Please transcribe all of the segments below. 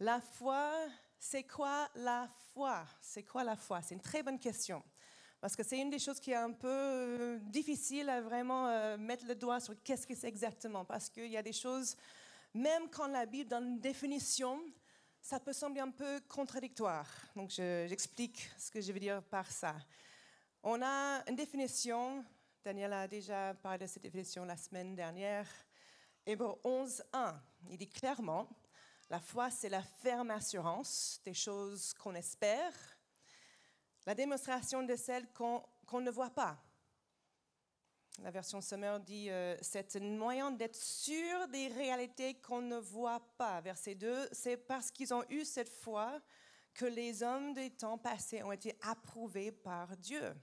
La foi, c'est quoi la foi? C'est quoi la foi? C'est une très bonne question. Parce que c'est une des choses qui est un peu difficile à vraiment mettre le doigt sur qu'est-ce que c'est exactement. Parce qu'il y a des choses, même quand la Bible donne une définition, ça peut sembler un peu contradictoire. Donc j'explique ce que je veux dire par ça. On a une définition, Daniel a déjà parlé de cette définition la semaine dernière, Hébreux 11:1. Il dit clairement, la foi, c'est la ferme assurance des choses qu'on espère, la démonstration de celles qu'on ne voit pas. La version Sommer dit c'est un moyen d'être sûr des réalités qu'on ne voit pas. Verset 2, c'est parce qu'ils ont eu cette foi que les hommes des temps passés ont été approuvés par Dieu.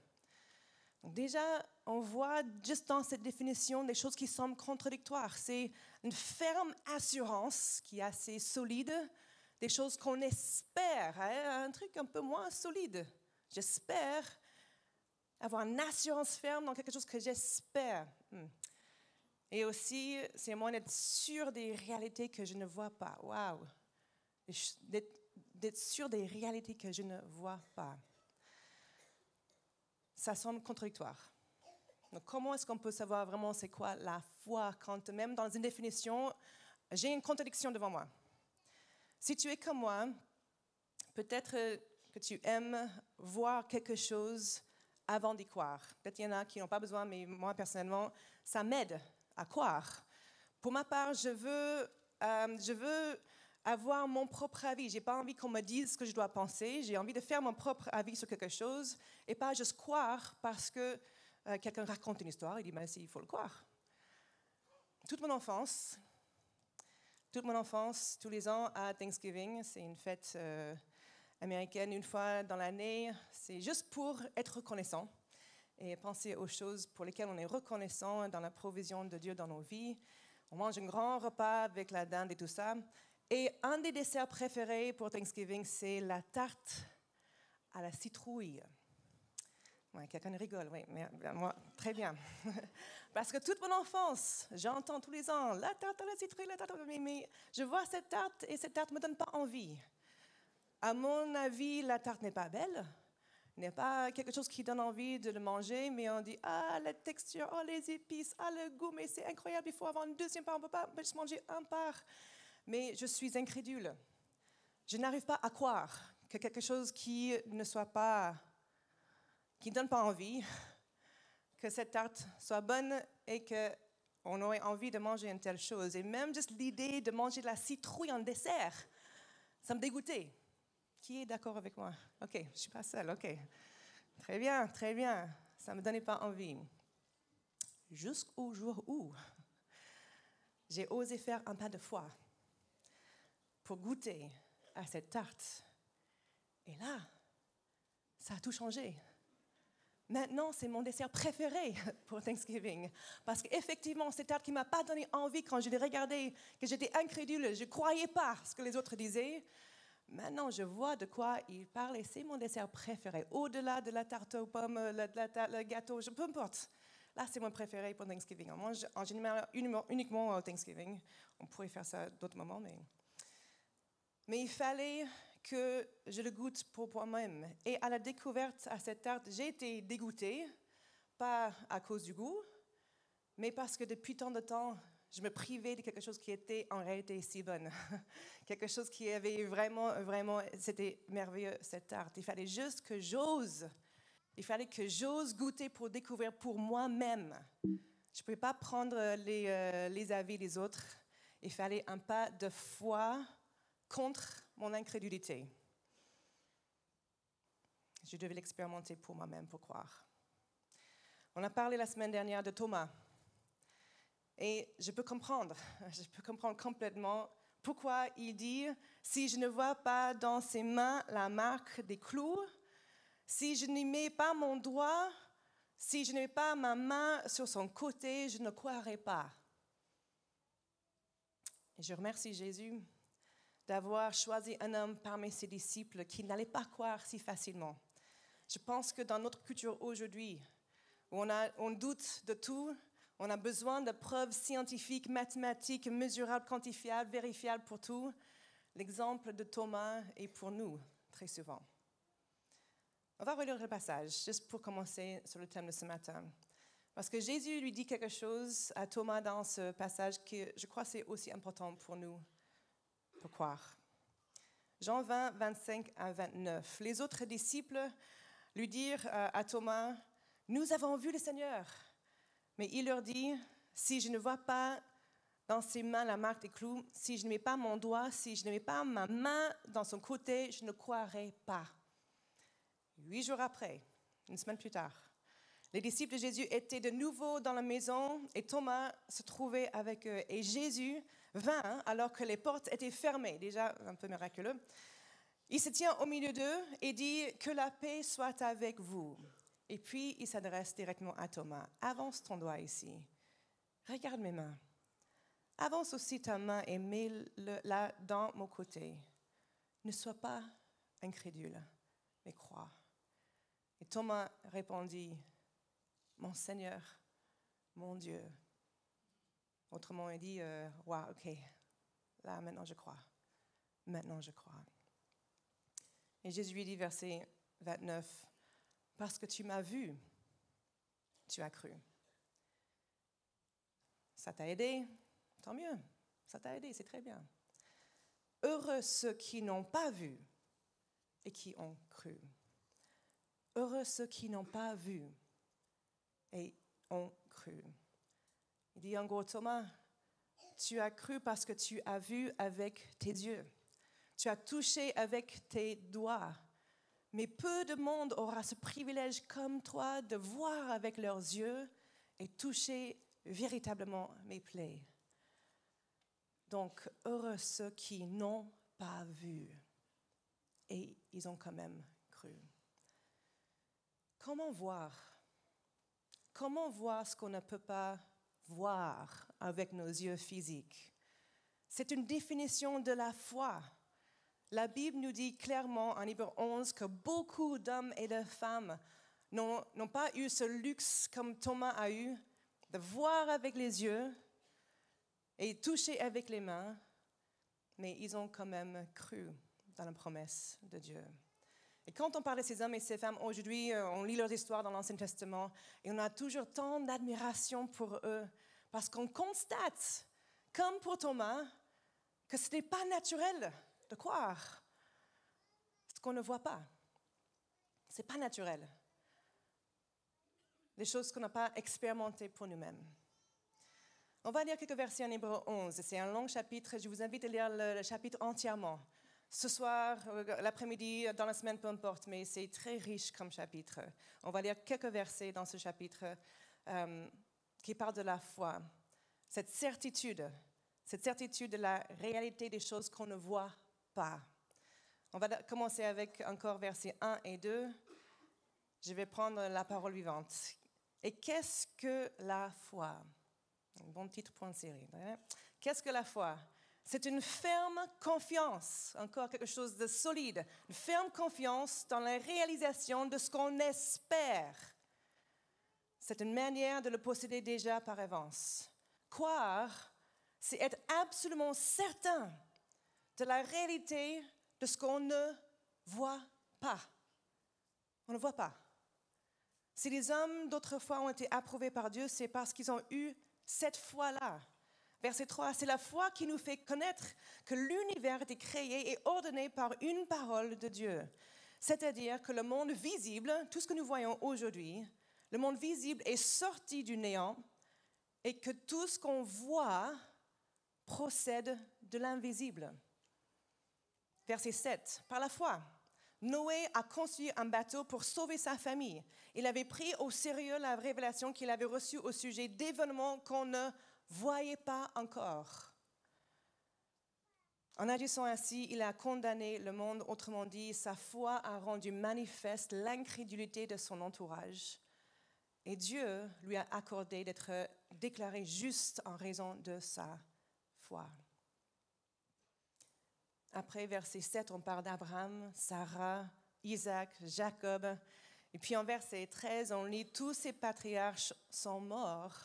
Donc déjà, on voit juste dans cette définition des choses qui semblent contradictoires. C'est une ferme assurance qui est assez solide, des choses qu'on espère, hein, un truc un peu moins solide. J'espère avoir une assurance ferme dans quelque chose que j'espère. Et aussi, c'est un moyen d'être sûr des réalités que je ne vois pas. Waouh! D'être sûr des réalités que je ne vois pas. Ça semble contradictoire. Donc, comment est-ce qu'on peut savoir vraiment c'est quoi la foi quand même dans une définition, j'ai une contradiction devant moi? Si tu es comme moi, peut-être que tu aimes voir quelque chose avant d'y croire. Peut-être qu'il y en a qui n'ont pas besoin, mais moi, personnellement, ça m'aide à croire. Pour ma part, je veux avoir mon propre avis. Je n'ai pas envie qu'on me dise ce que je dois penser. J'ai envie de faire mon propre avis sur quelque chose et pas juste croire parce que quelqu'un raconte une histoire et dit ben, il faut le croire. Toute mon enfance, tous les ans à Thanksgiving, c'est une fête américaine une fois dans l'année. C'est juste pour être reconnaissant et penser aux choses pour lesquelles on est reconnaissant dans la provision de Dieu dans nos vies. On mange un grand repas avec la dinde et tout ça. Et un des desserts préférés pour Thanksgiving, c'est la tarte à la citrouille. Ouais, quelqu'un rigole, oui, mais moi, très bien. Parce que toute mon enfance, j'entends tous les ans, la tarte à la citrouille, la tarte à la citrouille, mais je vois cette tarte et cette tarte ne me donne pas envie. À mon avis, la tarte n'est pas belle, n'est pas quelque chose qui donne envie de le manger, mais on dit, ah, la texture, oh, les épices, ah, le goût, mais c'est incroyable, il faut avoir une deuxième part, on ne peut pas juste manger un part. Mais je suis incrédule. Je n'arrive pas à croire que quelque chose qui ne soit pas, qui ne donne pas envie, que cette tarte soit bonne et qu'on aurait envie de manger une telle chose. Et même juste l'idée de manger de la citrouille en dessert, ça me dégoûtait. Qui est d'accord avec moi? OK, je ne suis pas seule, OK. Très bien, ça ne me donnait pas envie. Jusqu'au jour où j'ai osé faire un pas de foi pour goûter à cette tarte. Et là, ça a tout changé. Maintenant, c'est mon dessert préféré pour Thanksgiving. Parce qu'effectivement, cette tarte qui ne m'a pas donné envie quand je l'ai regardée, que j'étais incrédule, je ne croyais pas ce que les autres disaient. Maintenant, je vois de quoi ils parlent et c'est mon dessert préféré. Au-delà de la tarte aux pommes, le gâteau, peu importe. Là, c'est mon préféré pour Thanksgiving. On mange en général uniquement au Thanksgiving. On pourrait faire ça d'autres moments, mais il fallait que je le goûte pour moi-même. Et à la découverte à cette tarte, j'ai été dégoûtée, pas à cause du goût, mais parce que depuis tant de temps, je me privais de quelque chose qui était en réalité si bonne. Quelque chose qui avait vraiment, c'était merveilleux, cette tarte. Il fallait juste que j'ose. Il fallait que j'ose goûter pour découvrir pour moi-même. Je ne pouvais pas prendre les avis des autres. Il fallait un pas de foi contre mon incrédulité. Je devais l'expérimenter pour moi-même, pour croire. On a parlé la semaine dernière de Thomas. Et je peux comprendre complètement pourquoi il dit « Si je ne vois pas dans ses mains la marque des clous, si je n'y mets pas mon doigt, si je ne mets pas ma main sur son côté, je ne croirai pas. » Et je remercie Jésus d'avoir choisi un homme parmi ses disciples qui n'allait pas croire si facilement. Je pense que dans notre culture aujourd'hui, où on doute de tout, on a besoin de preuves scientifiques, mathématiques, mesurables, quantifiables, vérifiables pour tout, l'exemple de Thomas est pour nous très souvent. On va relire le passage, juste pour commencer sur le thème de ce matin. Parce que Jésus lui dit quelque chose à Thomas dans ce passage que je crois c'est aussi important pour nous pour croire. Jean 20, 25 à 29. Les autres disciples lui dirent à Thomas, « Nous avons vu le Seigneur. » Mais il leur dit, « Si je ne vois pas dans ses mains la marque des clous, si je ne mets pas mon doigt, si je ne mets pas ma main dans son côté, je ne croirai pas. » 8 jours après, une semaine plus tard, les disciples de Jésus étaient de nouveau dans la maison et Thomas se trouvait avec eux. Et Jésus vint alors que les portes étaient fermées, déjà un peu miraculeux. Il se tient au milieu d'eux et dit « Que la paix soit avec vous. » Et puis il s'adresse directement à Thomas. « Avance ton doigt ici. Regarde mes mains. Avance aussi ta main et mets-la dans mon côté. Ne sois pas incrédule, mais crois. » Et Thomas répondit, « Mon Seigneur, mon Dieu. » Autrement, il dit, « Wow, ok, là maintenant je crois. Maintenant je crois. » Et Jésus lui dit, verset 29, « Parce que tu m'as vu, tu as cru. » Ça t'a aidé? Tant mieux, ça t'a aidé, c'est très bien. Heureux ceux qui n'ont pas vu et qui ont cru. Heureux ceux qui n'ont pas vu et ont cru. Il dit en gros, Thomas, tu as cru parce que tu as vu avec tes yeux. Tu as touché avec tes doigts. Mais peu de monde aura ce privilège comme toi de voir avec leurs yeux et toucher véritablement mes plaies. Donc, heureux ceux qui n'ont pas vu et ils ont quand même cru. Comment voir? Comment voir ce qu'on ne peut pas voir avec nos yeux physiques? C'est une définition de la foi. La Bible nous dit clairement en Hébreux 11 que beaucoup d'hommes et de femmes n'ont pas eu ce luxe comme Thomas a eu, de voir avec les yeux et toucher avec les mains, mais ils ont quand même cru dans la promesse de Dieu. Et quand on parle de ces hommes et ces femmes aujourd'hui, on lit leurs histoires dans l'Ancien Testament et on a toujours tant d'admiration pour eux parce qu'on constate, comme pour Thomas, que ce n'est pas naturel de croire ce qu'on ne voit pas. Ce n'est pas naturel. Des choses qu'on n'a pas expérimentées pour nous-mêmes. On va lire quelques versets en Hébreux 11. C'est un long chapitre. Je vous invite à lire le chapitre entièrement. Ce soir, l'après-midi, dans la semaine, peu importe, mais c'est très riche comme chapitre. On va lire quelques versets dans ce chapitre qui parlent de la foi. Cette certitude de la réalité des choses qu'on ne voit pas. On va commencer avec encore versets 1 et 2. Je vais prendre la parole vivante. Et qu'est-ce que la foi? Un bon titre pour une série. Qu'est-ce que la foi? C'est une ferme confiance, encore quelque chose de solide, une ferme confiance dans la réalisation de ce qu'on espère. C'est une manière de le posséder déjà par avance. Croire, c'est être absolument certain de la réalité de ce qu'on ne voit pas. On ne voit pas. Si les hommes d'autrefois ont été approuvés par Dieu, c'est parce qu'ils ont eu cette foi-là. Verset 3, c'est la foi qui nous fait connaître que l'univers était créé et ordonné par une parole de Dieu. C'est-à-dire que le monde visible, tout ce que nous voyons aujourd'hui, le monde visible est sorti du néant et que tout ce qu'on voit procède de l'invisible. Verset 7, par la foi, Noé a construit un bateau pour sauver sa famille. Il avait pris au sérieux la révélation qu'il avait reçue au sujet d'événements qu'on ne voyait pas encore. En agissant ainsi, il a condamné le monde, autrement dit, sa foi a rendu manifeste l'incrédulité de son entourage. Et Dieu lui a accordé d'être déclaré juste en raison de sa foi. Après, verset 7, on parle d'Abraham, Sarah, Isaac, Jacob. Et puis en verset 13, on lit « Tous ces patriarches sont morts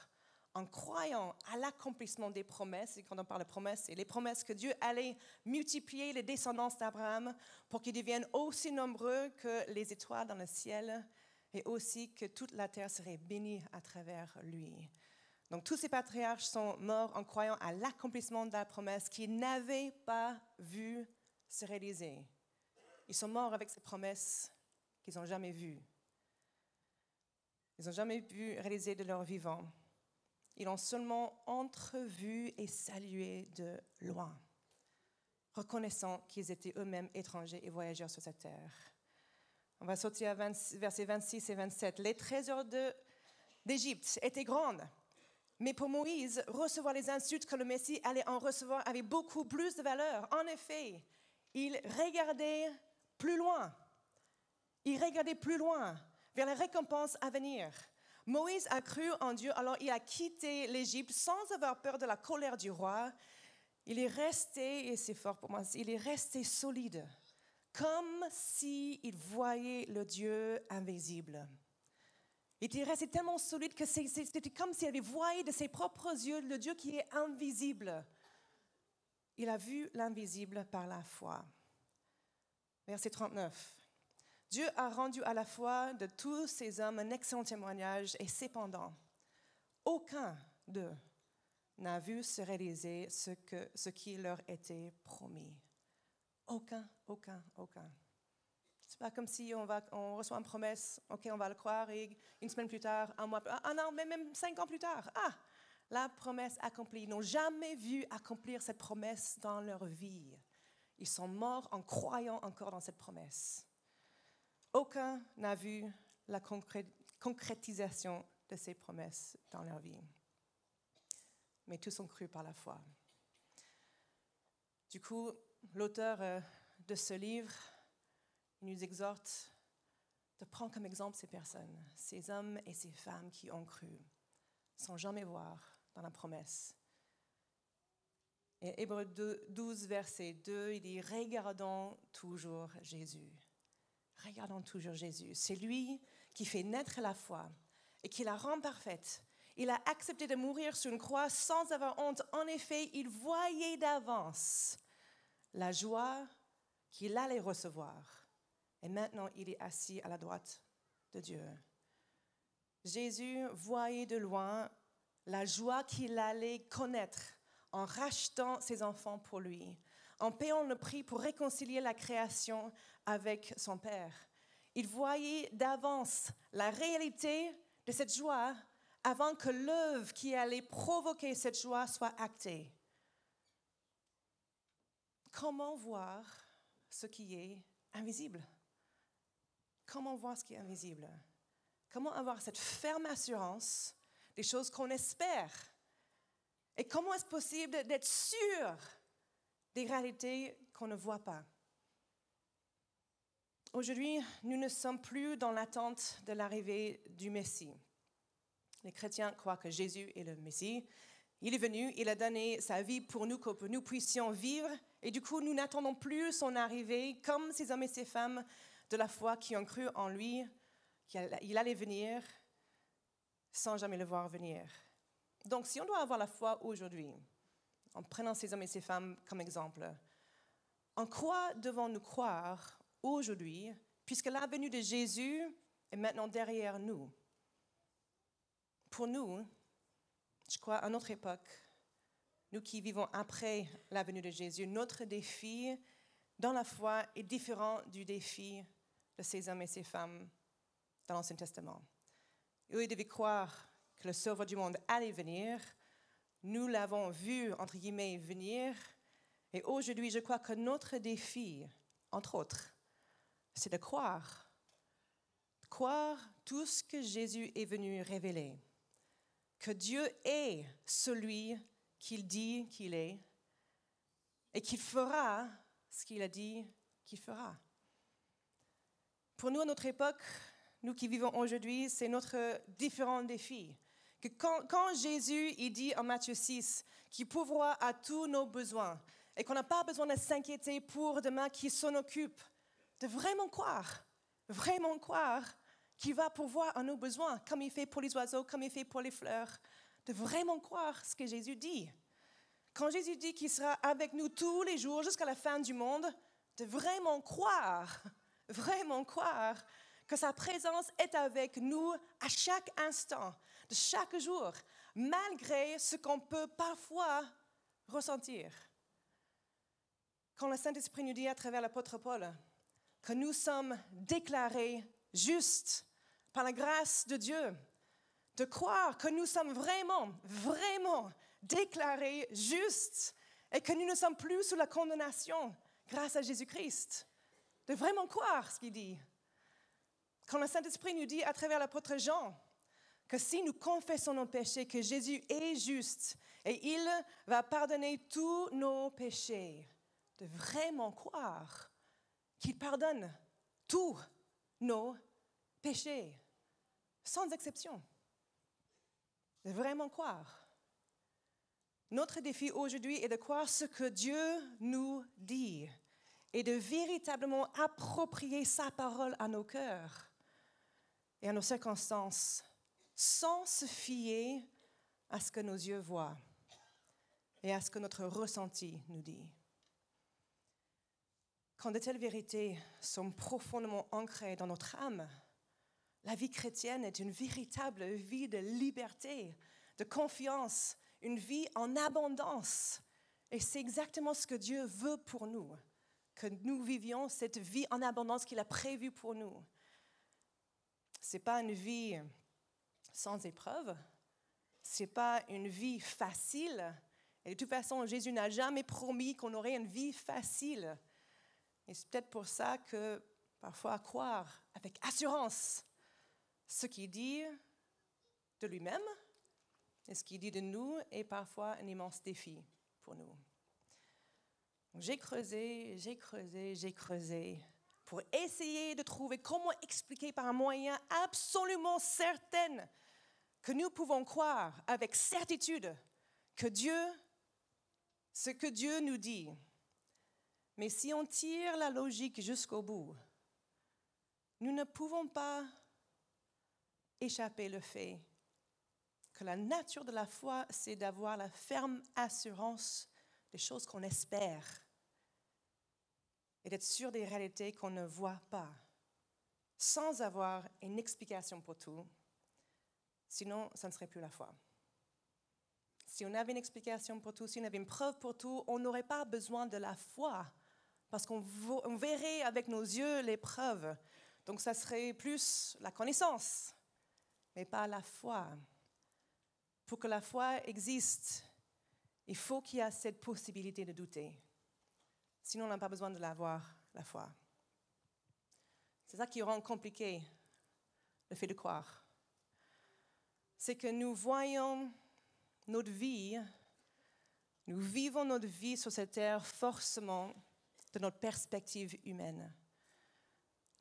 en croyant à l'accomplissement des promesses, et quand on parle de promesses, c'est les promesses que Dieu allait multiplier les descendants d'Abraham pour qu'ils deviennent aussi nombreux que les étoiles dans le ciel et aussi que toute la terre serait bénie à travers lui. Donc tous ces patriarches sont morts en croyant à l'accomplissement de la promesse qu'ils n'avaient pas vu se réaliser. Ils sont morts avec ces promesses qu'ils n'ont jamais vues. Ils n'ont jamais vu réaliser de leur vivant. Ils l'ont seulement entrevu et salué de loin, reconnaissant qu'ils étaient eux-mêmes étrangers et voyageurs sur cette terre. On va sauter à versets 26 et 27. Les trésors d'Égypte étaient grands, mais pour Moïse, recevoir les insultes que le Messie allait en recevoir avait beaucoup plus de valeur. En effet, il regardait plus loin. Il regardait plus loin, vers les récompenses à venir. Moïse a cru en Dieu, alors il a quitté l'Égypte sans avoir peur de la colère du roi. Il est resté, et c'est fort pour moi, il est resté solide, comme s'il voyait le Dieu invisible. Il était resté tellement solide que c'était comme s'il avait voyé de ses propres yeux le Dieu qui est invisible. Il a vu l'invisible par la foi. Verset 39. Dieu a rendu à la foi de tous ces hommes un excellent témoignage et cependant, aucun d'eux n'a vu se réaliser ce qui leur était promis. Aucun. C'est pas comme si on reçoit une promesse, ok, on va le croire et une semaine plus tard, un mois plus tard, non, mais même 5 ans plus tard, la promesse accomplie. Ils n'ont jamais vu accomplir cette promesse dans leur vie. Ils sont morts en croyant encore dans cette promesse. Aucun n'a vu la concrétisation de ces promesses dans leur vie. Mais tous ont cru par la foi. Du coup, l'auteur de ce livre nous exhorte de prendre comme exemple ces personnes, ces hommes et ces femmes qui ont cru, sans jamais voir dans la promesse. Et Hébreux 12, verset 2, il dit « Regardons toujours Jésus ». Regardons toujours Jésus. C'est lui qui fait naître la foi et qui la rend parfaite. Il a accepté de mourir sur une croix sans avoir honte. En effet, il voyait d'avance la joie qu'il allait recevoir. Et maintenant, il est assis à la droite de Dieu. Jésus voyait de loin la joie qu'il allait connaître en rachetant ses enfants pour lui, en payant le prix pour réconcilier la création avec son Père. Il voyait d'avance la réalité de cette joie avant que l'œuvre qui allait provoquer cette joie soit actée. Comment voir ce qui est invisible? Comment voir ce qui est invisible? Comment avoir cette ferme assurance des choses qu'on espère? Et comment est-ce possible d'être sûr des réalités qu'on ne voit pas? Aujourd'hui, nous ne sommes plus dans l'attente de l'arrivée du Messie. Les chrétiens croient que Jésus est le Messie. Il est venu, il a donné sa vie pour nous, que nous puissions vivre. Et du coup, nous n'attendons plus son arrivée comme ces hommes et ces femmes de la foi qui ont cru en lui, qu'il allait venir sans jamais le voir venir. Donc, si on doit avoir la foi aujourd'hui, en prenant ces hommes et ces femmes comme exemple, en quoi devons-nous croire aujourd'hui, puisque la venue de Jésus est maintenant derrière nous? Pour nous, je crois, à notre époque, nous qui vivons après la venue de Jésus, notre défi dans la foi est différent du défi de ces hommes et ces femmes dans l'Ancien Testament. Eux, ils devaient croire que le Sauveur du monde allait venir. Nous l'avons vu, entre guillemets, venir. Et aujourd'hui, je crois que notre défi, entre autres, c'est de croire tout ce que Jésus est venu révéler. Que Dieu est celui qu'il dit qu'il est et qu'il fera ce qu'il a dit qu'il fera. Pour nous, à notre époque, nous qui vivons aujourd'hui, c'est notre différent défi. Que quand Jésus il dit en Matthieu 6 qu'il pourvoit à tous nos besoins et qu'on n'a pas besoin de s'inquiéter pour demain, qu'il s'en occupe, de vraiment croire qu'il va pourvoir à nos besoins, comme il fait pour les oiseaux, comme il fait pour les fleurs de vraiment croire ce que Jésus dit. Quand Jésus dit qu'il sera avec nous tous les jours jusqu'à la fin du monde, de vraiment croire que sa présence est avec nous à chaque instant, de chaque jour, malgré ce qu'on peut parfois ressentir. Quand le Saint-Esprit nous dit à travers l'apôtre Paul que nous sommes déclarés justes par la grâce de Dieu, de croire que nous sommes vraiment déclarés justes et que nous ne sommes plus sous la condamnation grâce à Jésus-Christ, de vraiment croire ce qu'il dit. Quand le Saint-Esprit nous dit à travers l'apôtre Jean que si nous confessons nos péchés, que Jésus est juste et il va pardonner tous nos péchés, de vraiment croire qu'il pardonne tous nos péchés, sans exception. De vraiment croire. Notre défi aujourd'hui est de croire ce que Dieu nous dit et de véritablement approprier sa parole à nos cœurs et à nos circonstances, sans se fier à ce que nos yeux voient et à ce que notre ressenti nous dit. Quand de telles vérités sont profondément ancrées dans notre âme, la vie chrétienne est une véritable vie de liberté, de confiance, une vie en abondance. Et c'est exactement ce que Dieu veut pour nous, que nous vivions cette vie en abondance qu'il a prévue pour nous. Ce n'est pas une vie sans épreuve, ce n'est pas une vie facile. Et de toute façon, Jésus n'a jamais promis qu'on aurait une vie facile. Et c'est peut-être pour ça que parfois croire avec assurance ce qu'il dit de lui-même et ce qu'il dit de nous est parfois un immense défi pour nous. J'ai creusé pour essayer de trouver comment expliquer par un moyen absolument certain que nous pouvons croire avec certitude que ce que Dieu nous dit. Mais si on tire la logique jusqu'au bout, nous ne pouvons pas échapper le fait que la nature de la foi, c'est d'avoir la ferme assurance des choses qu'on espère et d'être sûr des réalités qu'on ne voit pas, sans avoir une explication pour tout. Sinon, ça ne serait plus la foi. Si on avait une explication pour tout, si on avait une preuve pour tout, on n'aurait pas besoin de la foi, parce qu'on verrait avec nos yeux les preuves. Donc, ça serait plus la connaissance, mais pas la foi. Pour que la foi existe, il faut qu'il y ait cette possibilité de douter. Sinon, on n'a pas besoin de l'avoir, la foi. C'est ça qui rend compliqué le fait de croire. C'est que nous voyons notre vie, nous vivons notre vie sur cette terre forcément de notre perspective humaine.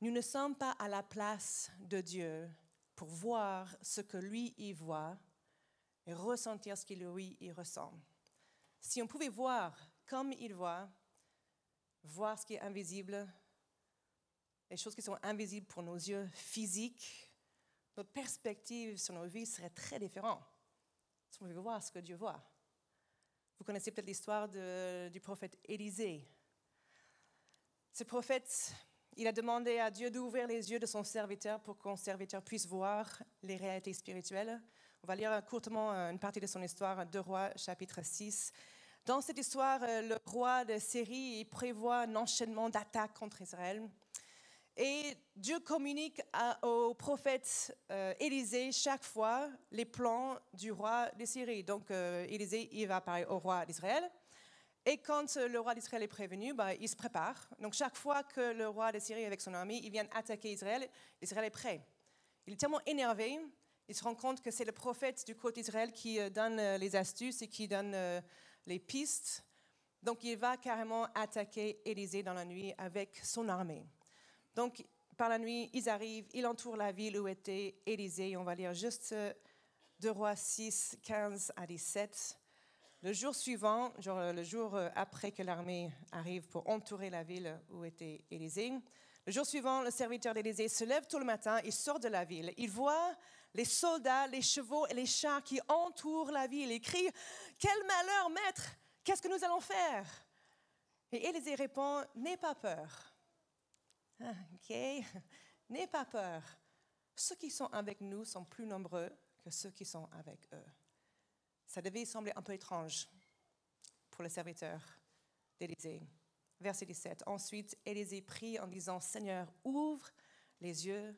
Nous ne sommes pas à la place de Dieu pour voir ce que lui y voit et ressentir ce qu'il lui y ressent. Si on pouvait voir comme il voit, voir ce qui est invisible, les choses qui sont invisibles pour nos yeux physiques, notre perspective sur nos vies serait très différente. Si on pouvait voir ce que Dieu voit. Vous connaissez peut-être l'histoire du prophète Élisée. Ce prophète, il a demandé à Dieu d'ouvrir les yeux de son serviteur pour que son serviteur puisse voir les réalités spirituelles. On va lire courtement une partie de son histoire, 2 Rois, chapitre 6. Dans cette histoire, le roi de Syrie prévoit un enchaînement d'attaques contre Israël. Et Dieu communique au prophète Élisée chaque fois les plans du roi de Syrie. Donc Élisée, il va parler au roi d'Israël. Et quand le roi d'Israël est prévenu, il se prépare. Donc chaque fois que le roi de Syrie avec son armée, il vient attaquer Israël, Israël est prêt. Il est tellement énervé, il se rend compte que c'est le prophète du côté d'Israël qui donne les astuces et qui donne les pistes. Donc il va carrément attaquer Élisée dans la nuit avec son armée. Donc par la nuit, ils arrivent, ils entourent la ville où était Élisée. On va lire juste 2 Rois 6, 15 à 17. Le jour suivant, le jour après que l'armée arrive pour entourer la ville où était Élisée, le jour suivant, le serviteur d'Élisée se lève tôt le matin, il sort de la ville. Il voit les soldats, les chevaux et les chars qui entourent la ville et crient « Quel malheur, maître! Qu'est-ce que nous allons faire ?» Et Élisée répond « N'aie pas peur. » Ok, n'aie pas peur. Ceux qui sont avec nous sont plus nombreux que ceux qui sont avec eux. Ça devait sembler un peu étrange pour le serviteur d'Élisée. Verset 17. Ensuite, Élisée prie en disant « Seigneur, ouvre les yeux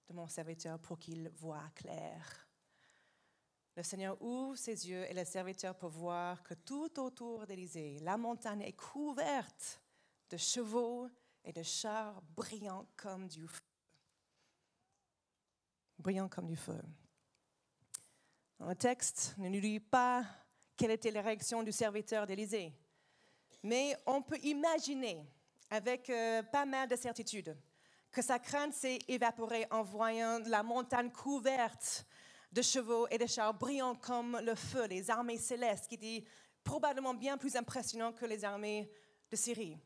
de mon serviteur pour qu'il voie clair. » Le Seigneur ouvre ses yeux et le serviteur peut voir que tout autour d'Élisée, la montagne est couverte de chevaux et de chars brillants comme du feu. Brillants comme du feu. Dans le texte, ne nous dit pas quelle était la réaction du serviteur d'Élisée, mais on peut imaginer, avec pas mal de certitude, que sa crainte s'est évaporée en voyant la montagne couverte de chevaux et de chars brillants comme le feu, les armées célestes, qui étaient probablement bien plus impressionnantes que les armées de Syrie.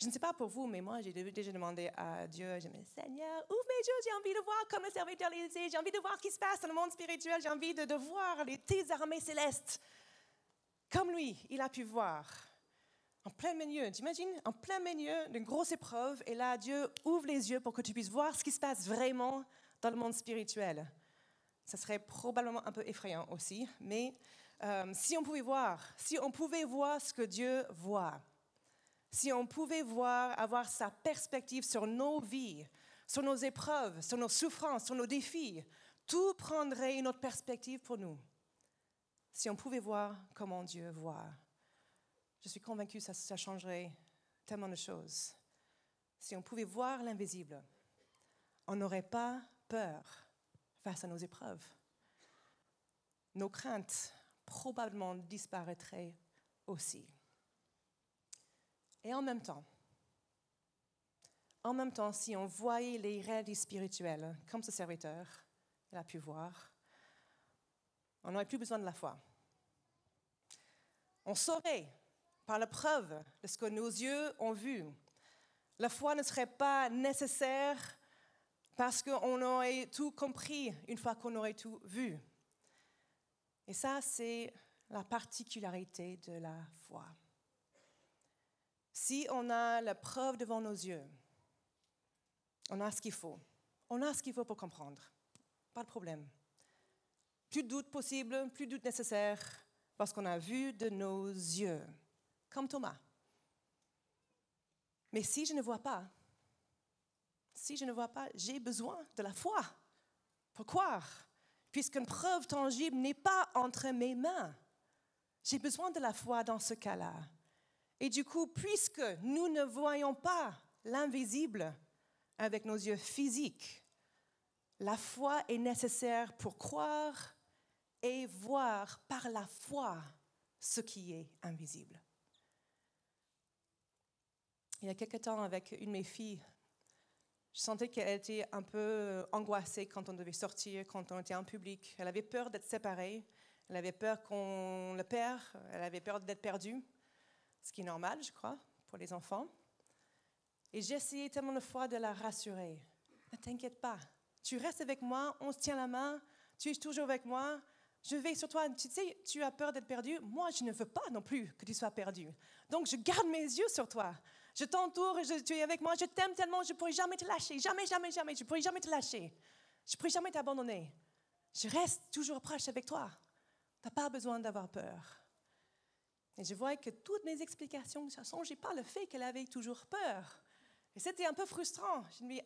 Je ne sais pas pour vous, mais moi, j'ai déjà demandé à Dieu, j'ai dit, Seigneur, ouvre mes yeux, j'ai envie de voir comme le serviteur d'Élisée, j'ai envie de voir ce qui se passe dans le monde spirituel, j'ai envie de voir tes armées célestes. Comme lui, il a pu voir. En plein milieu, t'imagines, en plein milieu d'une grosse épreuve, et là, Dieu ouvre les yeux pour que tu puisses voir ce qui se passe vraiment dans le monde spirituel. Ça serait probablement un peu effrayant aussi, mais si on pouvait voir ce que Dieu voit, si on pouvait avoir sa perspective sur nos vies, sur nos épreuves, sur nos souffrances, sur nos défis, tout prendrait une autre perspective pour nous. Si on pouvait voir comment Dieu voit, je suis convaincue que ça changerait tellement de choses. Si on pouvait voir l'invisible, on n'aurait pas peur face à nos épreuves. Nos craintes probablement disparaîtraient aussi. Et en même temps, si on voyait les réalités spirituelles, comme ce serviteur a pu voir, on n'aurait plus besoin de la foi. On saurait, par la preuve de ce que nos yeux ont vu, la foi ne serait pas nécessaire parce qu'on aurait tout compris une fois qu'on aurait tout vu. Et ça, c'est la particularité de la foi. Si on a la preuve devant nos yeux, on a ce qu'il faut. On a ce qu'il faut pour comprendre. Pas de problème. Plus de doute possible, plus de doute nécessaire, parce qu'on a vu de nos yeux, comme Thomas. Mais si je ne vois pas, j'ai besoin de la foi pour croire, puisqu'une preuve tangible n'est pas entre mes mains. J'ai besoin de la foi dans ce cas-là. Et du coup, puisque nous ne voyons pas l'invisible avec nos yeux physiques, la foi est nécessaire pour croire et voir par la foi ce qui est invisible. Il y a quelque temps, avec une de mes filles, je sentais qu'elle était un peu angoissée quand on devait sortir, quand on était en public. Elle avait peur d'être séparée, elle avait peur qu'on le perde, elle avait peur d'être perdue. Ce qui est normal, je crois, pour les enfants. Et j'ai essayé tellement de fois de la rassurer. Ne t'inquiète pas, tu restes avec moi, on se tient la main, tu es toujours avec moi, je veille sur toi. Tu sais, tu as peur d'être perdu, moi je ne veux pas non plus que tu sois perdu. Donc je garde mes yeux sur toi, je t'entoure, tu es avec moi, je t'aime tellement, je ne pourrai jamais te lâcher, jamais, je ne pourrai jamais te lâcher, je ne pourrai jamais t'abandonner. Je reste toujours proche avec toi, tu n'as pas besoin d'avoir peur. Et je voyais que toutes mes explications ne changeaient pas le fait qu'elle avait toujours peur. Et c'était un peu frustrant. Je me dis,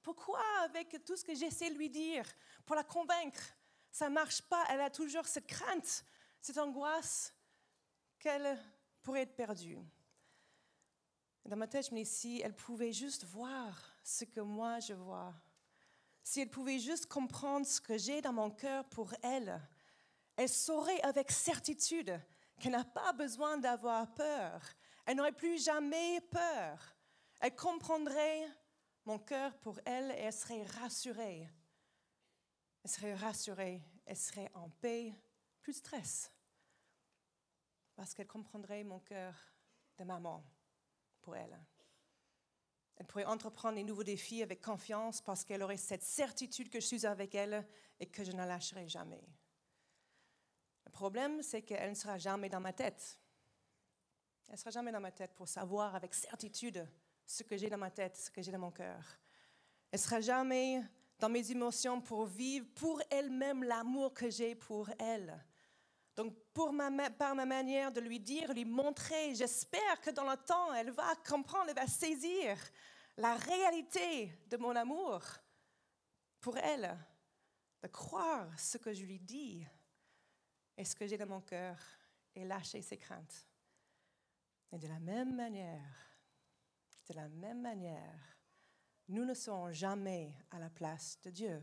pourquoi avec tout ce que j'essaie de lui dire pour la convaincre, ça ne marche pas, elle a toujours cette crainte, cette angoisse qu'elle pourrait être perdue. Et dans ma tête, je me dis, si elle pouvait juste voir ce que moi je vois, si elle pouvait juste comprendre ce que j'ai dans mon cœur pour elle, elle saurait avec certitude qu'elle n'a pas besoin d'avoir peur. Elle n'aurait plus jamais peur. Elle comprendrait mon cœur pour elle et elle serait rassurée. Elle serait rassurée, elle serait en paix, plus de stress. Parce qu'elle comprendrait mon cœur de maman pour elle. Elle pourrait entreprendre des nouveaux défis avec confiance parce qu'elle aurait cette certitude que je suis avec elle et que je ne la lâcherai jamais. Le problème, c'est qu'elle ne sera jamais dans ma tête. Elle ne sera jamais dans ma tête pour savoir avec certitude ce que j'ai dans ma tête, ce que j'ai dans mon cœur. Elle ne sera jamais dans mes émotions pour vivre pour elle-même l'amour que j'ai pour elle. Donc, par ma manière de lui dire, lui montrer, j'espère que dans le temps, elle va comprendre, elle va saisir la réalité de mon amour pour elle, de croire ce que je lui dis et ce que j'ai dans mon cœur et lâcher ses craintes. Et de la même manière, nous ne serons jamais à la place de Dieu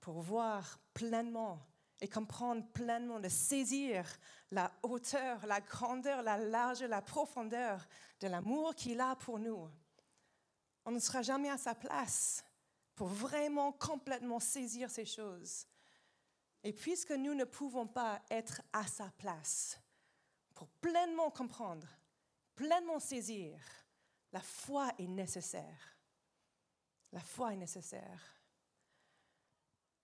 pour voir pleinement et comprendre pleinement, de saisir la hauteur, la grandeur, la largeur, la profondeur de l'amour qu'il a pour nous. On ne sera jamais à sa place pour vraiment complètement saisir ces choses. Et puisque nous ne pouvons pas être à sa place pour pleinement comprendre, pleinement saisir, la foi est nécessaire. La foi est nécessaire.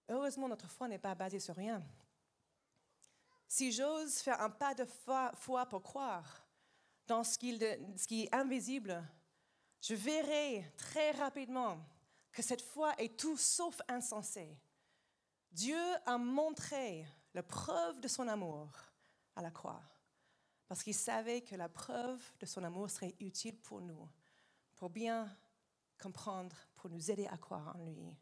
Heureusement, notre foi n'est pas basée sur rien. Si j'ose faire un pas de foi pour croire dans ce qui est invisible, je verrai très rapidement que cette foi est tout sauf insensée. Dieu a montré la preuve de son amour à la croix, parce qu'il savait que la preuve de son amour serait utile pour nous, pour bien comprendre, pour nous aider à croire en lui.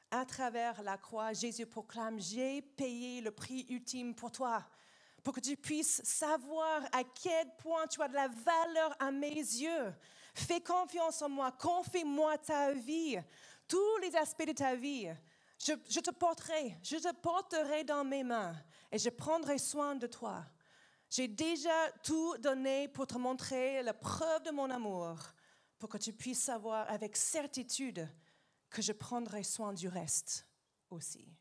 À travers la croix, Jésus proclame « J'ai payé le prix ultime pour toi », pour que tu puisses savoir à quel point tu as de la valeur à mes yeux. Fais confiance en moi, confie-moi ta vie, tous les aspects de ta vie. Je te porterai dans mes mains et je prendrai soin de toi. J'ai déjà tout donné pour te montrer la preuve de mon amour, pour que tu puisses savoir avec certitude que je prendrai soin du reste aussi.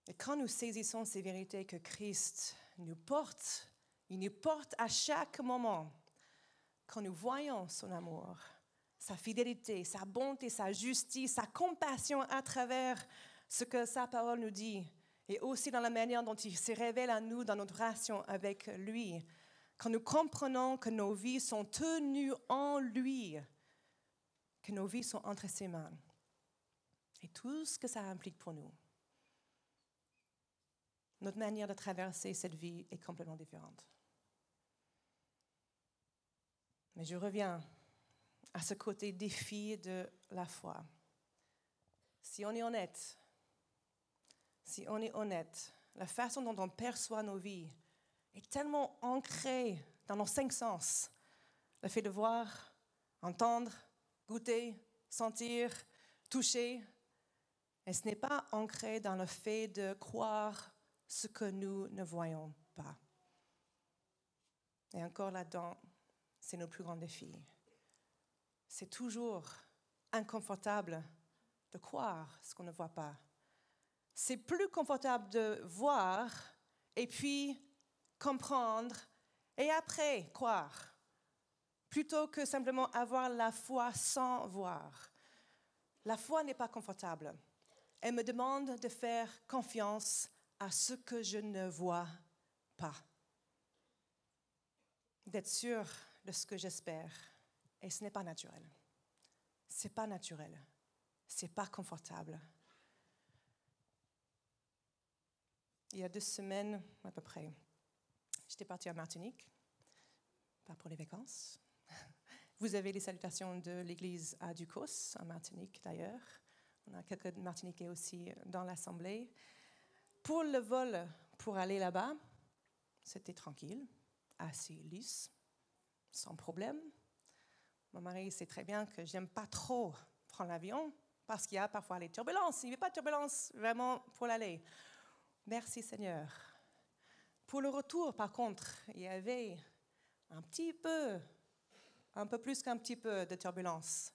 Et quand nous saisissons ces vérités que Christ nous porte, il nous porte à chaque moment, quand nous voyons son amour, sa fidélité, sa bonté, sa justice, sa compassion à travers ce que sa parole nous dit, et aussi dans la manière dont il se révèle à nous dans notre relation avec lui, quand nous comprenons que nos vies sont tenues en lui, que nos vies sont entre ses mains, et tout ce que ça implique pour nous. Notre manière de traverser cette vie est complètement différente. Mais je reviens à ce côté défi de la foi. Si on est honnête, la façon dont on perçoit nos vies est tellement ancrée dans nos 5 sens. Le fait de voir, entendre, goûter, sentir, toucher. Et ce n'est pas ancré dans le fait de croire ce que nous ne voyons pas. Et encore là-dedans, c'est nos plus grands défis. C'est toujours inconfortable de croire ce qu'on ne voit pas. C'est plus confortable de voir et puis comprendre et après croire, plutôt que simplement avoir la foi sans voir. La foi n'est pas confortable. Elle me demande de faire confiance à ce que je ne vois pas. D'être sûr de ce que j'espère. Et ce n'est pas naturel. C'est pas naturel. C'est pas confortable. Il y a 2 semaines, à peu près, j'étais partie à Martinique, pas pour les vacances. Vous avez les salutations de l'église à Ducos, en Martinique d'ailleurs. On a quelques Martiniquais aussi dans l'assemblée. Pour le vol, pour aller là-bas, c'était tranquille, assez lisse, sans problème. Mon mari sait très bien que je n'aime pas trop prendre l'avion parce qu'il y a parfois les turbulences. Il n'y avait pas de turbulences vraiment pour l'aller. Merci Seigneur. Pour le retour, par contre, il y avait un peu plus qu'un petit peu de turbulence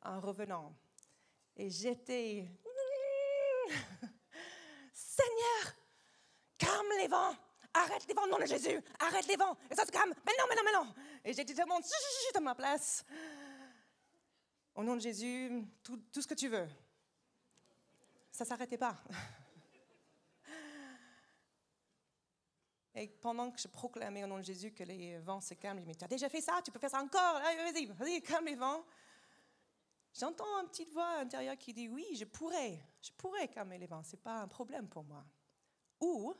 en revenant. Et j'étais... Seigneur, calme les vents, arrête les vents, nom de Jésus, arrête les vents, et ça se calme, mais non. Et j'étais tellement dans ma place. Au nom de Jésus, tout ce que tu veux. Ça ne s'arrêtait pas. Et pendant que je proclamais au nom de Jésus que les vents se calment, il me dit, tu as déjà fait ça, tu peux faire ça encore, allez, vas-y, calme les vents. J'entends une petite voix intérieure qui dit, oui, je pourrais calmer les vents, ce n'est pas un problème pour moi. Ou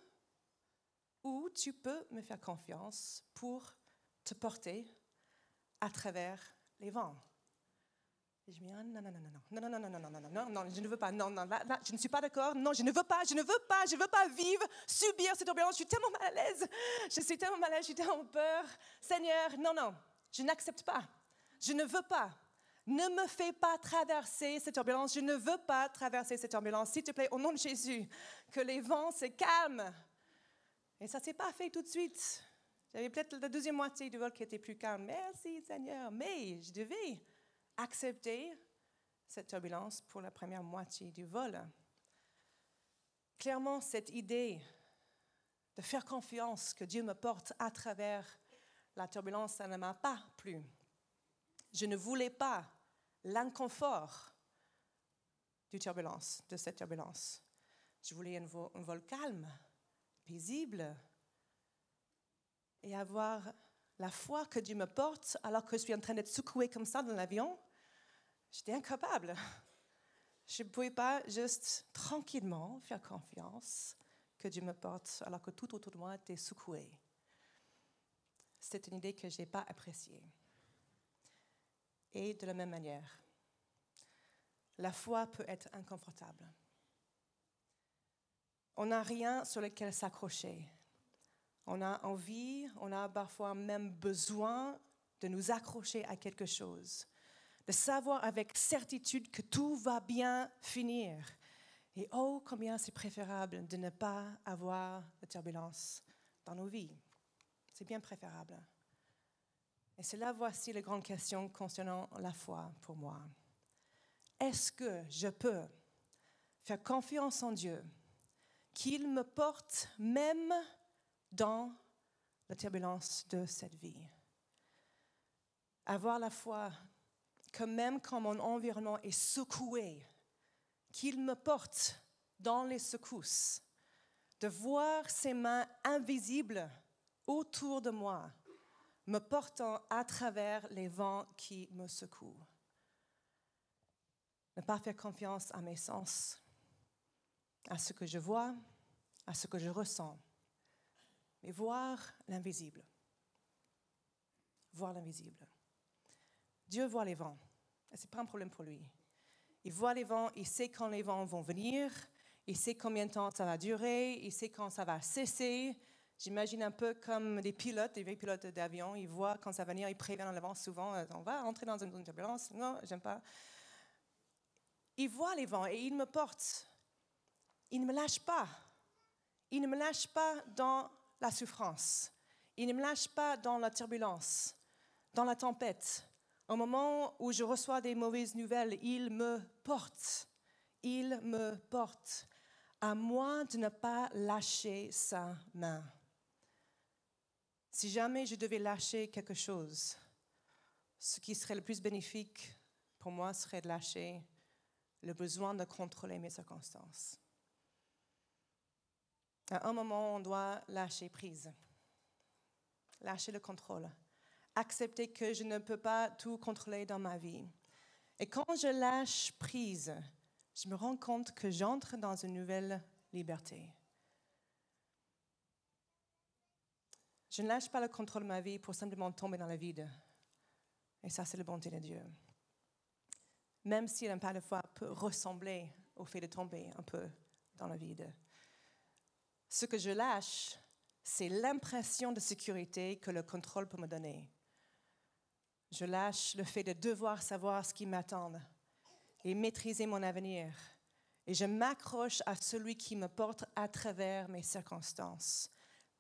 tu peux me faire confiance pour te porter à travers les vents. Et je me dis, non, je ne veux pas, non, là, je ne suis pas d'accord, non, je ne veux pas vivre, subir cette turbulence, je suis tellement mal à l'aise, je suis tellement peur. Seigneur, non, je n'accepte pas, je ne veux pas. Ne me fais pas traverser cette turbulence, je ne veux pas traverser cette turbulence. S'il te plaît, au nom de Jésus, que les vents se calment. Et ça ne s'est pas fait tout de suite. J'avais peut-être la deuxième moitié du vol qui était plus calme. Merci Seigneur, mais je devais accepter cette turbulence pour la première moitié du vol. Clairement, cette idée de faire confiance que Dieu me porte à travers la turbulence, ça ne m'a pas plu. Je ne voulais pas l'inconfort de cette turbulence. Je voulais un vol calme, paisible, et avoir la foi que Dieu me porte alors que je suis en train d'être secouée comme ça dans l'avion. J'étais incapable. Je ne pouvais pas juste tranquillement faire confiance que Dieu me porte alors que tout autour de moi était secoué. C'est une idée que je n'ai pas appréciée. Et de la même manière, la foi peut être inconfortable. On n'a rien sur lequel s'accrocher. On a envie, on a parfois même besoin de nous accrocher à quelque chose, de savoir avec certitude que tout va bien finir. Et oh, combien c'est préférable de ne pas avoir de turbulence dans nos vies. C'est bien préférable. Et c'est là, voici les grandes questions concernant la foi pour moi. Est-ce que je peux faire confiance en Dieu, qu'il me porte même dans la turbulence de cette vie? Avoir la foi que même quand mon environnement est secoué, qu'il me porte dans les secousses, de voir ses mains invisibles autour de moi, me portant à travers les vents qui me secouent. Ne pas faire confiance à mes sens, à ce que je vois, à ce que je ressens, mais voir l'invisible. Voir l'invisible. Dieu voit les vents, et ce n'est pas un problème pour lui. Il voit les vents, il sait quand les vents vont venir, il sait combien de temps ça va durer, il sait quand ça va cesser. J'imagine un peu comme des pilotes, des vieilles pilotes d'avion, ils voient quand ça va venir, ils préviennent en avance souvent, on va entrer dans une turbulence, non, j'aime pas. Il voit les vents et il me porte. Il ne me lâche pas. Il ne me lâche pas dans la souffrance. Il ne me lâche pas dans la turbulence, dans la tempête. Au moment où je reçois des mauvaises nouvelles, il me porte. Il me porte. À moi de ne pas lâcher sa main. Si jamais je devais lâcher quelque chose, ce qui serait le plus bénéfique pour moi serait de lâcher le besoin de contrôler mes circonstances. À un moment, on doit lâcher prise, lâcher le contrôle, accepter que je ne peux pas tout contrôler dans ma vie. Et quand je lâche prise, je me rends compte que j'entre dans une nouvelle liberté. Je ne lâche pas le contrôle de ma vie pour simplement tomber dans le vide. Et ça, c'est la bonté de Dieu. Même si un pas de foi peut ressembler au fait de tomber un peu dans le vide. Ce que je lâche, c'est l'impression de sécurité que le contrôle peut me donner. Je lâche le fait de devoir savoir ce qui m'attend et maîtriser mon avenir. Et je m'accroche à celui qui me porte à travers mes circonstances,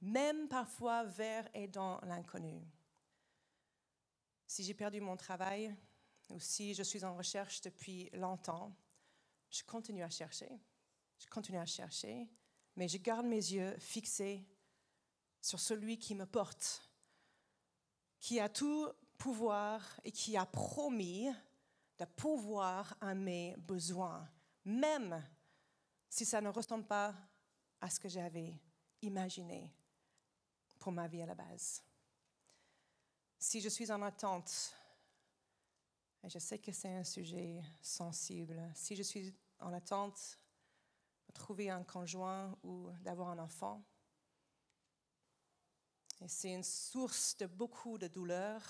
même parfois vers et dans l'inconnu. Si j'ai perdu mon travail, ou si je suis en recherche depuis longtemps, je continue à chercher, mais je garde mes yeux fixés sur celui qui me porte, qui a tout pouvoir et qui a promis de pouvoir à mes besoins, même si ça ne ressemble pas à ce que j'avais imaginé pour ma vie à la base. Si je suis en attente, et je sais que c'est un sujet sensible, si je suis en attente de trouver un conjoint ou d'avoir un enfant, et c'est une source de beaucoup de douleur,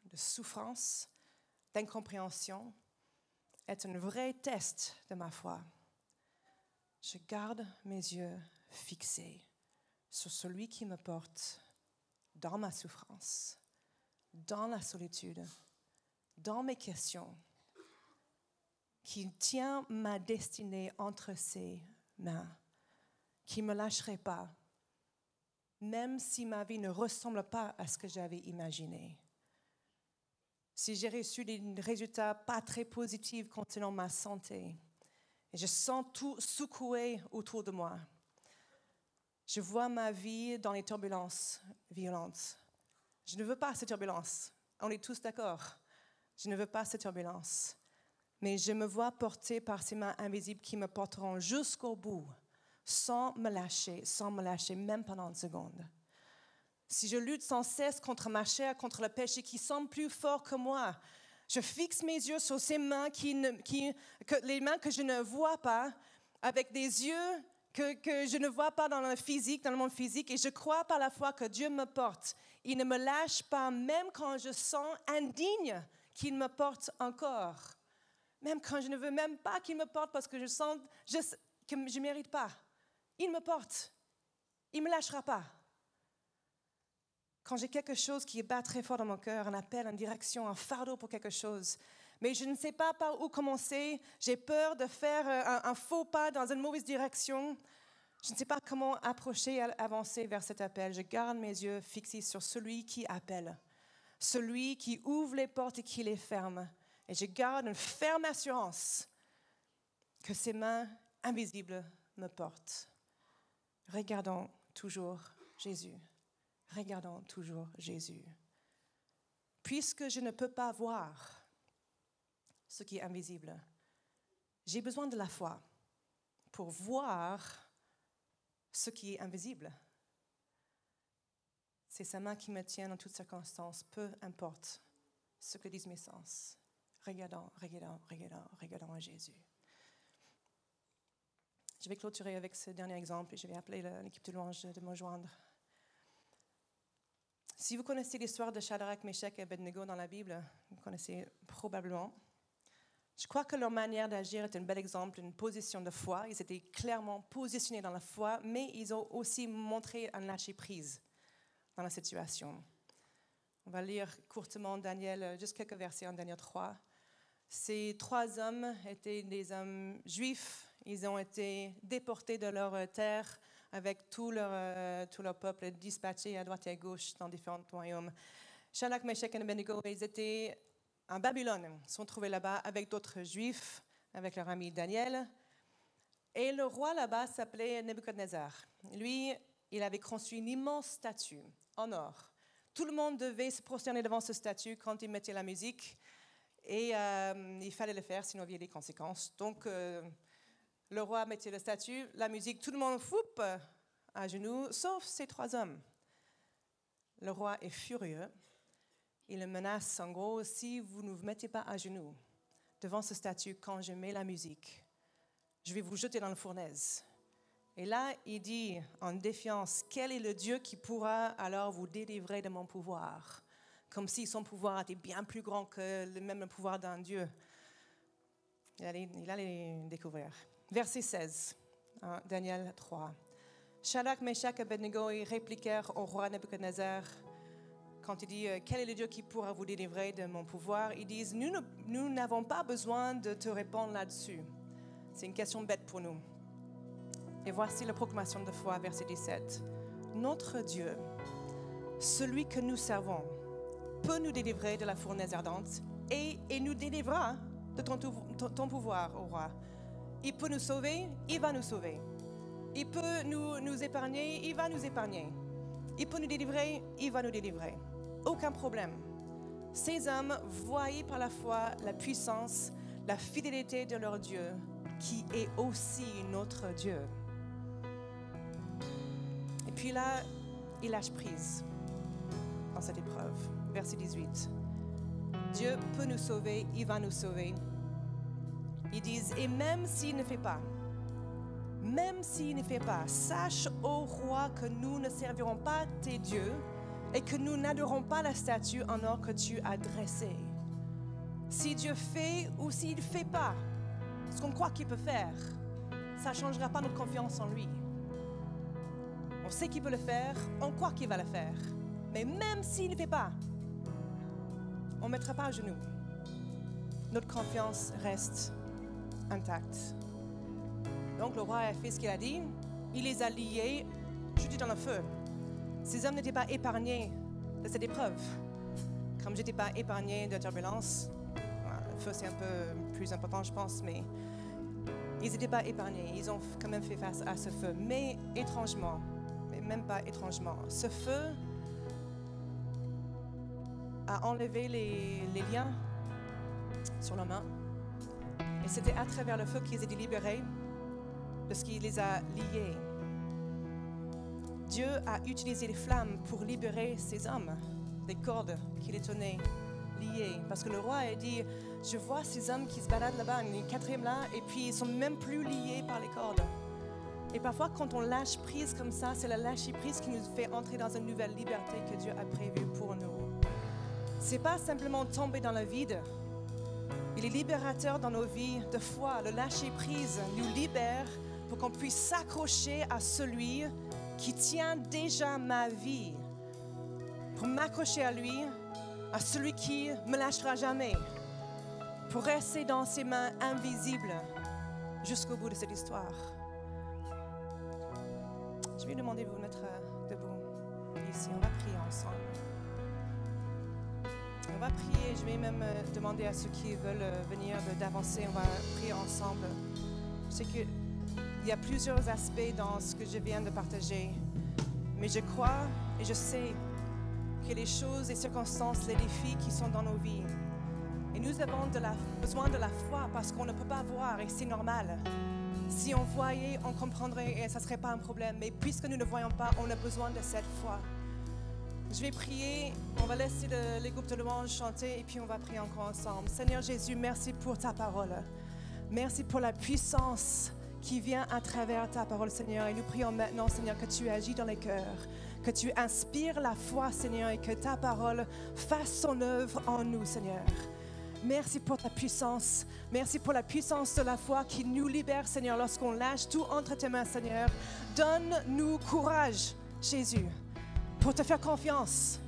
de souffrance, d'incompréhension, est un vrai test de ma foi. Je garde mes yeux fixés sur celui qui me porte dans ma souffrance, dans la solitude, dans mes questions, qui tient ma destinée entre ses mains, qui ne me lâcherait pas, même si ma vie ne ressemble pas à ce que j'avais imaginé. Si j'ai reçu des résultats pas très positifs concernant ma santé, et je sens tout secouer autour de moi, je vois ma vie dans les turbulences violentes. Je ne veux pas ces turbulences. On est tous d'accord. Je ne veux pas ces turbulences. Mais je me vois portée par ces mains invisibles qui me porteront jusqu'au bout, sans me lâcher, même pendant une seconde. Si je lutte sans cesse contre ma chair, contre le péché qui semble plus fort que moi, je fixe mes yeux sur ces mains, les mains que je ne vois pas, avec des yeux que je ne vois pas dans le monde physique, et je crois par la foi que Dieu me porte. Il ne me lâche pas, même quand je sens indigne qu'il me porte encore. Même quand je ne veux même pas qu'il me porte parce que je sens que je ne mérite pas. Il me porte. Il ne me lâchera pas. Quand j'ai quelque chose qui bat très fort dans mon cœur, un appel, une direction, un fardeau pour quelque chose, mais je ne sais pas par où commencer, j'ai peur de faire un faux pas dans une mauvaise direction, je ne sais pas comment approcher, avancer vers cet appel. Je garde mes yeux fixés sur celui qui appelle, celui qui ouvre les portes et qui les ferme. Et je garde une ferme assurance que ses mains invisibles me portent. Regardons toujours Jésus. Regardons toujours Jésus. Puisque je ne peux pas voir ce qui est invisible, j'ai besoin de la foi pour voir ce qui est invisible. C'est sa main qui me tient dans toutes circonstances, peu importe ce que disent mes sens. Regardons à Jésus. Je vais clôturer avec ce dernier exemple et je vais appeler l'équipe de louange de me joindre. Si vous connaissez l'histoire de Shadrach, Meshach et Abednego dans la Bible, vous connaissez probablement. Je crois que leur manière d'agir est un bel exemple d'une position de foi. Ils étaient clairement positionnés dans la foi, mais ils ont aussi montré un lâcher-prise dans la situation. On va lire courtement Daniel, juste quelques versets en Daniel 3. Ces 3 hommes étaient des hommes juifs. Ils ont été déportés de leur terre avec tout leur peuple dispatché à droite et à gauche dans différents royaumes. Shadrach, Meshach et Abednego, ils étaient en Babylone. Ils sont trouvés là-bas avec d'autres juifs, avec leur ami Daniel. Et le roi là-bas s'appelait Nebuchadnezzar. Lui, il avait construit une immense statue en or. Tout le monde devait se prosterner devant ce statue quand il mettait la musique. Et il fallait le faire, sinon il y avait des conséquences. Donc, le roi mettait la statue, la musique, tout le monde foupe à genoux, sauf ces 3 hommes. Le roi est furieux. Il le menace, en gros, si vous ne vous mettez pas à genoux devant ce statue quand je mets la musique, je vais vous jeter dans la fournaise. Et là, il dit en défiance, quel est le Dieu qui pourra alors vous délivrer de mon pouvoir? Comme si son pouvoir était bien plus grand que même pouvoir d'un Dieu. Il allait découvrir. Verset 16, Daniel 3. Shadrach, Meshach et Abednego répliquèrent au roi Nebuchadnezzar. Quand il dit « Quel est le Dieu qui pourra vous délivrer de mon pouvoir ?» Ils disent « Nous n'avons pas besoin de te répondre là-dessus. » C'est une question bête pour nous. Et voici la proclamation de foi, verset 17. « Notre Dieu, celui que nous servons, peut nous délivrer de la fournaise ardente et nous délivrera de ton pouvoir, ô roi. Il peut nous sauver, il va nous sauver. Il peut nous épargner, il va nous épargner. Il peut nous délivrer, il va nous délivrer. Aucun problème. Ces hommes voyaient par la foi la puissance, la fidélité de leur Dieu, qui est aussi notre Dieu. Et puis là, ils lâchent prise dans cette épreuve. Verset 18. Dieu peut nous sauver, il va nous sauver. Ils disent, et même s'il ne fait pas, sache, ô roi, que nous ne servirons pas tes dieux et que nous n'adorons pas la statue en or que tu as dressée. Si Dieu fait ou s'il ne fait pas ce qu'on croit qu'il peut faire, ça ne changera pas notre confiance en lui. On sait qu'il peut le faire, on croit qu'il va le faire. Mais même s'il ne fait pas, on ne mettra pas à genoux. Notre confiance reste intacte. Donc le roi a fait ce qu'il a dit. Il les a liés, jetés dans le feu. Ces hommes n'étaient pas épargnés de cette épreuve. Comme je n'étais pas épargné de turbulence, le feu c'est un peu plus important je pense, mais ils n'étaient pas épargnés. Ils ont quand même fait face à ce feu. Mais étrangement, mais même pas étrangement, ce feu a enlevé les liens sur leurs mains. Et c'était à travers le feu qu'ils étaient libérés de ce qui les a liés. Dieu a utilisé les flammes pour libérer ces hommes, des cordes qui les tenaient liés. Parce que le roi a dit, je vois ces hommes qui se baladent là-bas, une quatrième là, et puis ils ne sont même plus liés par les cordes. Et parfois, quand on lâche prise comme ça, c'est la lâcher prise qui nous fait entrer dans une nouvelle liberté que Dieu a prévue pour nous. C'est pas simplement tomber dans le vide. Il est libérateur dans nos vies de foi. Le lâcher prise nous libère pour qu'on puisse s'accrocher à celui qui tient déjà ma vie. Pour m'accrocher à lui, à celui qui ne me lâchera jamais. Pour rester dans ses mains invisibles jusqu'au bout de cette histoire. Je vais demander de vous mettre debout ici. On va prier ensemble. On va prier, je vais même demander à ceux qui veulent venir d'avancer, on va prier ensemble. Je sais qu'il y a plusieurs aspects dans ce que je viens de partager, mais je crois et je sais que les choses, les circonstances, les défis qui sont dans nos vies, et nous avons besoin de la foi parce qu'on ne peut pas voir et c'est normal. Si on voyait, on comprendrait et ça ne serait pas un problème, mais puisque nous ne voyons pas, on a besoin de cette foi. Je vais prier, on va laisser les groupes de louanges chanter et puis on va prier encore ensemble. Seigneur Jésus, merci pour ta parole. Merci pour la puissance qui vient à travers ta parole, Seigneur. Et nous prions maintenant, Seigneur, que tu agis dans les cœurs, que tu inspires la foi, Seigneur, et que ta parole fasse son œuvre en nous, Seigneur. Merci pour ta puissance. Merci pour la puissance de la foi qui nous libère, Seigneur, lorsqu'on lâche tout entre tes mains, Seigneur. Donne-nous courage, Jésus, pour te faire confiance,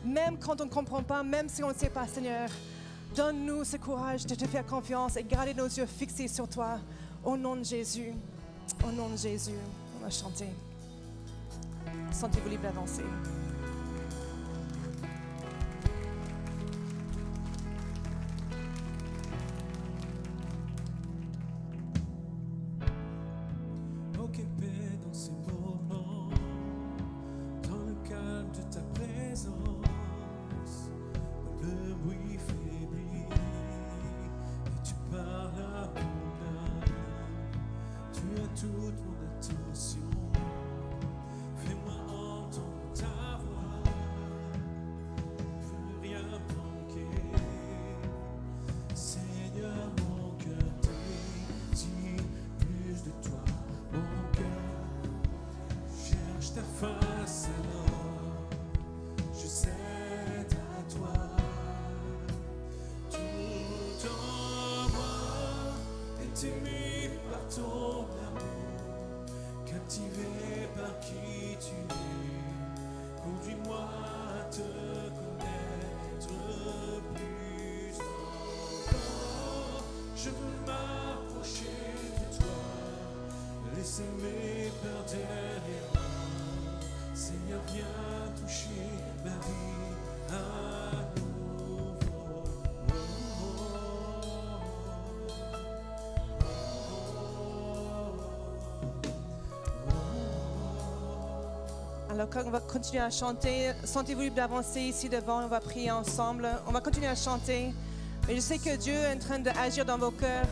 même quand on ne comprend pas, même si on ne sait pas, Seigneur. Donne-nous ce courage de te faire confiance et garder nos yeux fixés sur toi. Au nom de Jésus, au nom de Jésus, on va chanter. Sentez-vous libre d'avancer. Alors, quand on va continuer à chanter, sentez-vous libre d'avancer ici devant, on va prier ensemble. On va continuer à chanter. Mais je sais que Dieu est en train d'agir dans vos cœurs.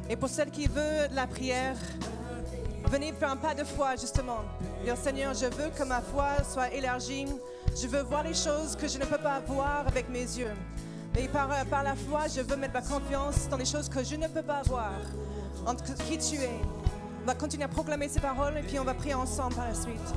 Et pour celles qui veulent de la prière, venez faire un pas de foi, justement. Dire, Seigneur, je veux que ma foi soit élargie. Je veux voir les choses que je ne peux pas voir avec mes yeux. Mais par la foi, je veux mettre ma confiance dans les choses que je ne peux pas voir. En qui tu es. On va continuer à proclamer ces paroles et puis on va prier ensemble par la suite.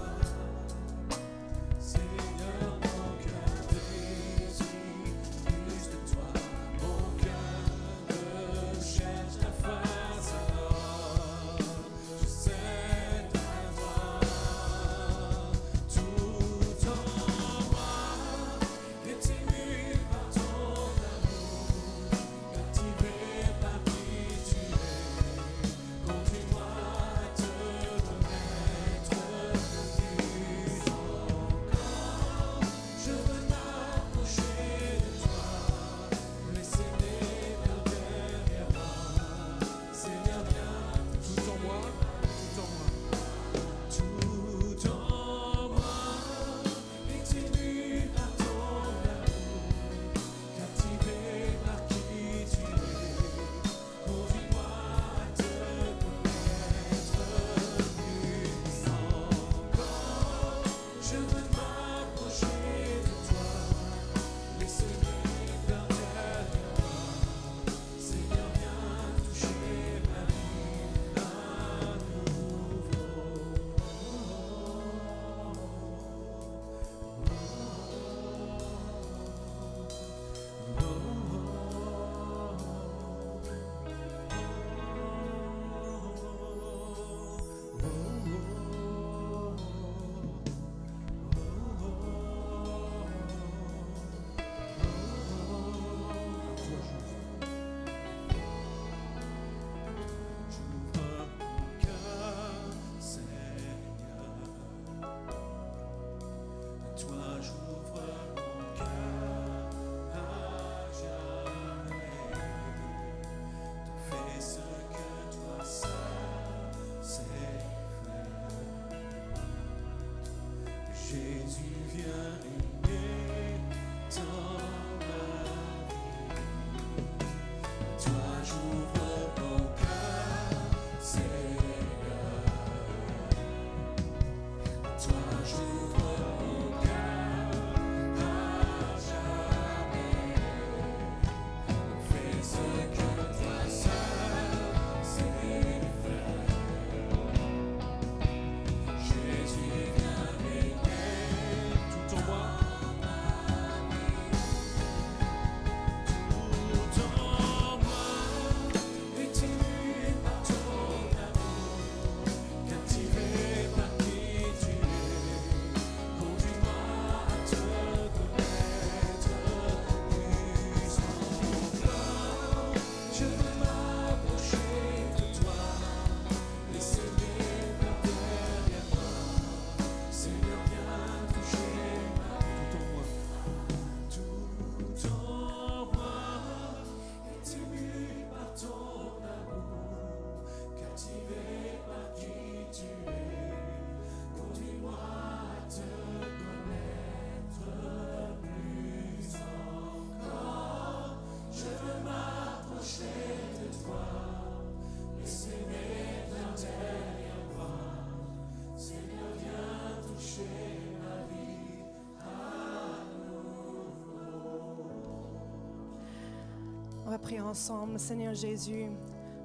On va prier ensemble, Seigneur Jésus.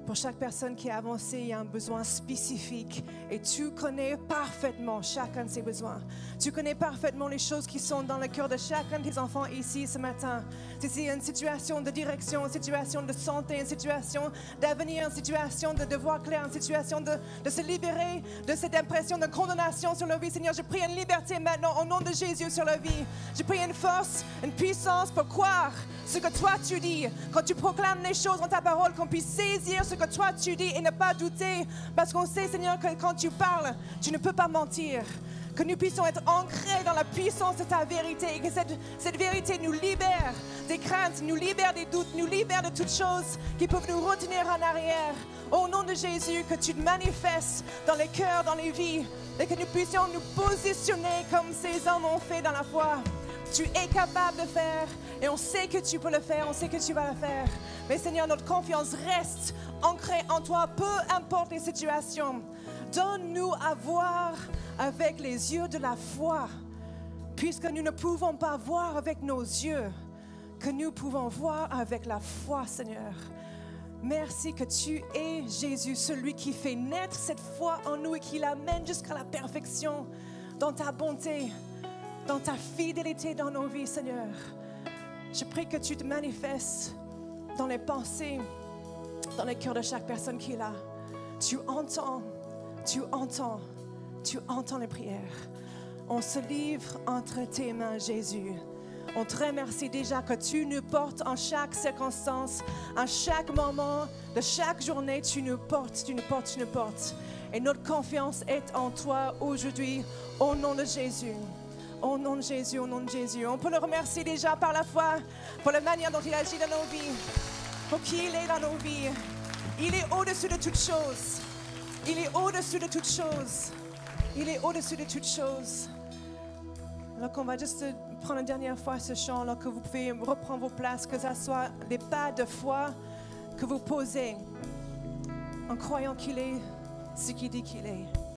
Pour chaque personne qui a avancé, il y a un besoin spécifique. Et tu connais parfaitement chacun de ces besoins. Tu connais parfaitement les choses qui sont dans le cœur de chacun de tes enfants ici ce matin. Si c'est une situation de direction, une situation de santé, une situation d'avenir, une situation de voir clair, une situation de se libérer de cette impression de condamnation sur leur vie. Seigneur, je prie une liberté maintenant au nom de Jésus sur leur vie. Je prie une force, une puissance pour croire ce que toi tu dis. Quand tu proclames les choses dans ta parole, qu'on puisse saisir ce que toi tu dis et ne pas douter. Parce qu'on sait, Seigneur, que quand tu parles, tu ne peux pas mentir. Que nous puissions être ancrés dans la puissance de ta vérité et que cette vérité nous libère des craintes, nous libère des doutes, nous libère de toutes choses qui peuvent nous retenir en arrière. Au nom de Jésus, que tu te manifestes dans les cœurs, dans les vies et que nous puissions nous positionner comme ces hommes ont fait dans la foi. Tu es capable de faire et on sait que tu peux le faire, on sait que tu vas le faire. Mais Seigneur, notre confiance reste ancrée en toi, peu importe les situations. Donne-nous à voir avec les yeux de la foi, puisque nous ne pouvons pas voir avec nos yeux, que nous pouvons voir avec la foi, Seigneur. Merci que tu es Jésus, celui qui fait naître cette foi en nous et qui l'amène jusqu'à la perfection dans ta bonté, dans ta fidélité dans nos vies, Seigneur. Je prie que tu te manifestes dans les pensées, dans le cœur de chaque personne qui est là. Tu entends les prières. On se livre entre tes mains, Jésus. On te remercie déjà que tu nous portes en chaque circonstance, en chaque moment de chaque journée. Tu nous portes. Et notre confiance est en toi aujourd'hui, au nom de Jésus. Au nom de Jésus, au nom de Jésus. On peut le remercier déjà par la foi, pour la manière dont il agit dans nos vies, pour qui il est dans nos vies. Il est au-dessus de toutes choses. Il est au-dessus de toutes choses. Il est au-dessus de toutes choses. Alors qu'on va juste prendre une dernière fois ce chant, alors que vous pouvez reprendre vos places, que ce soit les pas de foi que vous posez en croyant qu'il est ce qu'il dit qu'il est.